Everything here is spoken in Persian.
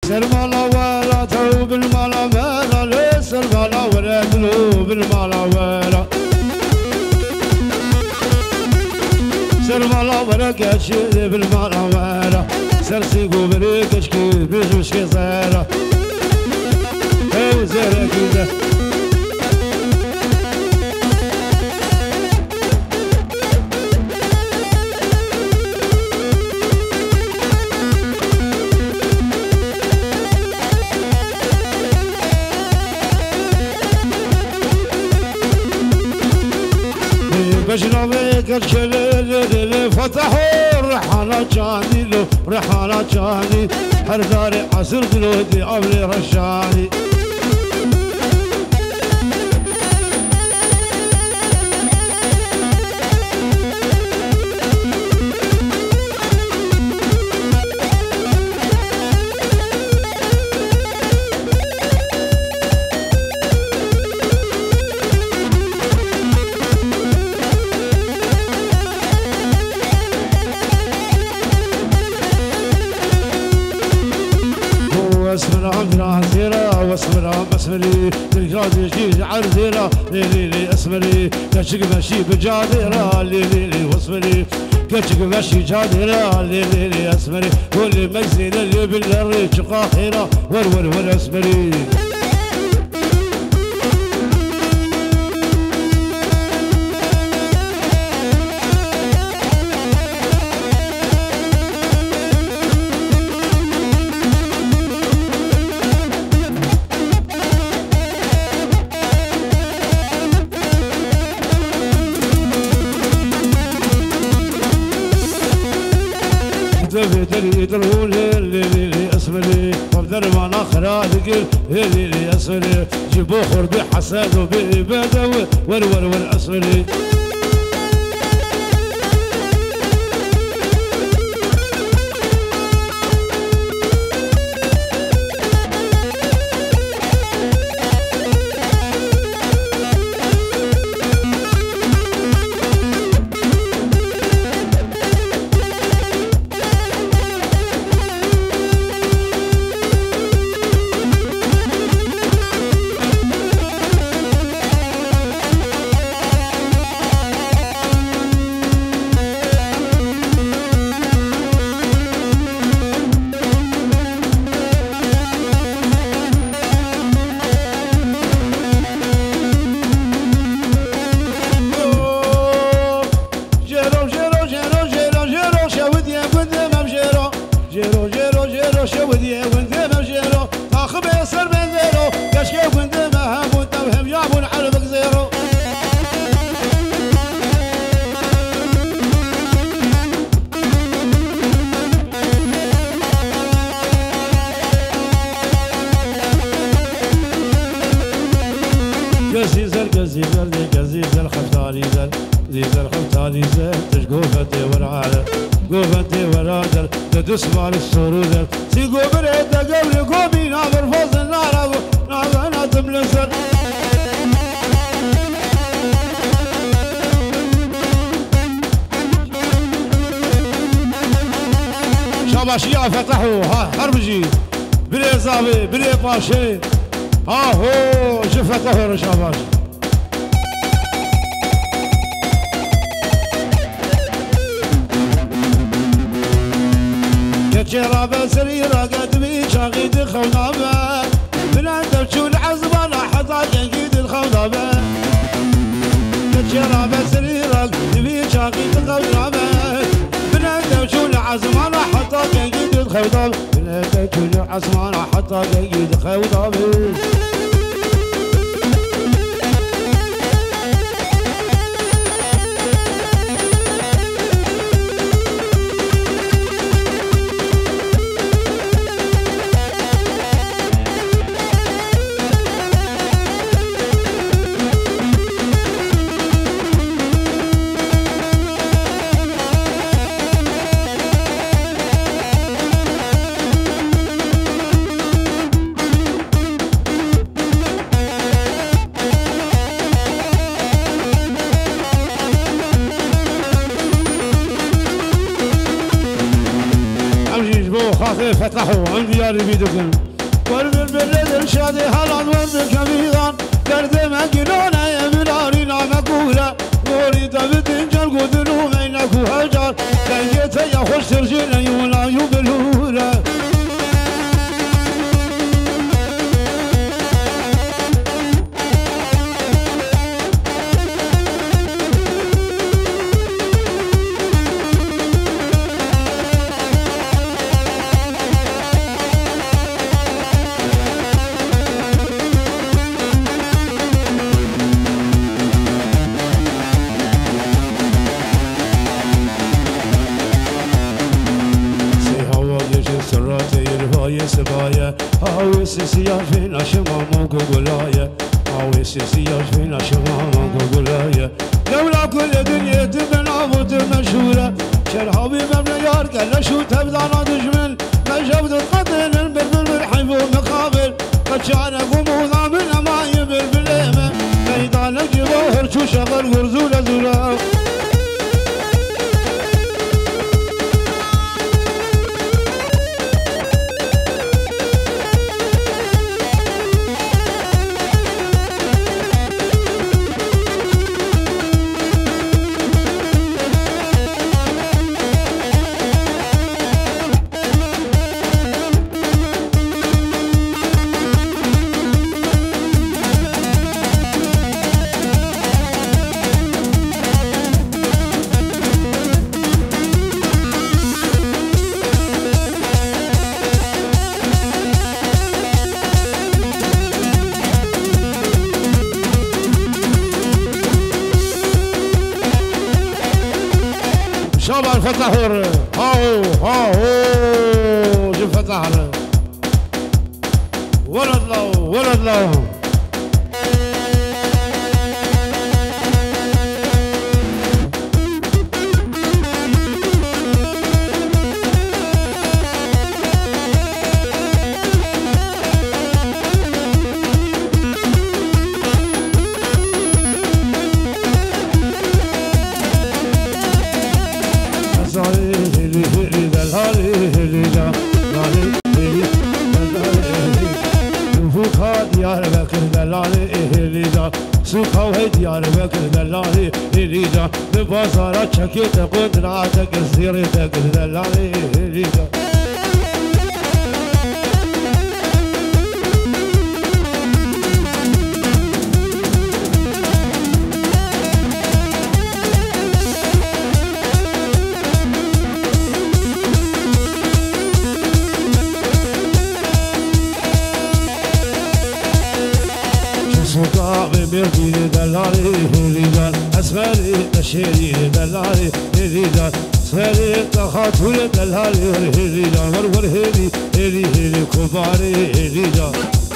سرمالا ولا توب المالا ولا لي سرمالا ولا تلوب المالا ولا سرمالا ولا كاشي بالمالا ولا سرسي قبري كشكي بيجوشكي زيرا اي زيرا كده بجنبك الكل فتحوا الرحالة جاني لو رحالة جاني حرداري عصر قلودي أولي رشاني اسمرا برازيرا واسمرا مسمري الجادي جيج عرزيرا ليلي اسمري كشك ماشي بجاديرا ليلي واسمري كشك ماشي جاديرا ليلي اسمري واللي مجزين اللي بالريش قاهرة ور اسمري بدري يدرون اللي اسمري وبدر ما ناخر اللي اسمري جيبوا خربي حساد وبدوي ور اسمري شودي وندم جيرو اخ بيصير بنزيرو كشكي وندم همون توهم يابون عربك زيرو قزيزل خفتاني زل خفتاني زل تشقوفتي ورعالة قوفتي ورادل تدس مال السرودل سيقو بريد قبل قومي ناظر فوز النار ناظر تملسل شاباشيا فتحوا ها هربجي بلي زابي بلي باشي ها هو شفتحوا شاباش كتشيرا بسريرا قدمي شاغيد الخونابة بلا تبشو العزبانة حطا ينقيد الخونابة كتشيرا بسريرا قدمي شاغيد الخونابة بلا تبشو العزبانة حطا ينقيد الخونابة بلا تبشو العزبانة حطا ينقيد الخونابة ياري بيدكن ورد بالبلد الشادي حالان ورد كبيران درد مكينونا يا مناري نامكولا وريد بتنجل قدرو مينكو هجار لقيت يا خوش ترجينا يولا يبلولا سبايا هاويس سياج فينا شمام وقولايا هاويس سياج فينا شمام وقولايا لولا كل دنيا تبنى مشهورة شرحابي مبنى يار قال شو تبدانا دجمن ما جبد القتل بالبلبل حيبو مقابل قد شعر قموضا من اماي بالبليمة ميدانك جواهر شو شغل غرزولة زولا شباب فتحوا هاو شوف فتحنا ولد له ديار بكر دلالي إهليدا سوقا وهي ديار بكر دلالي إهليدا ببازارات شكيت قدراتك زيرتك دلالي إهليدا سوقا بمردي دلالي هليدان اسفلي تشيري دلالي هليدان اسفلي تخاطر دلالي هليدان ورور هلي كباري هليدان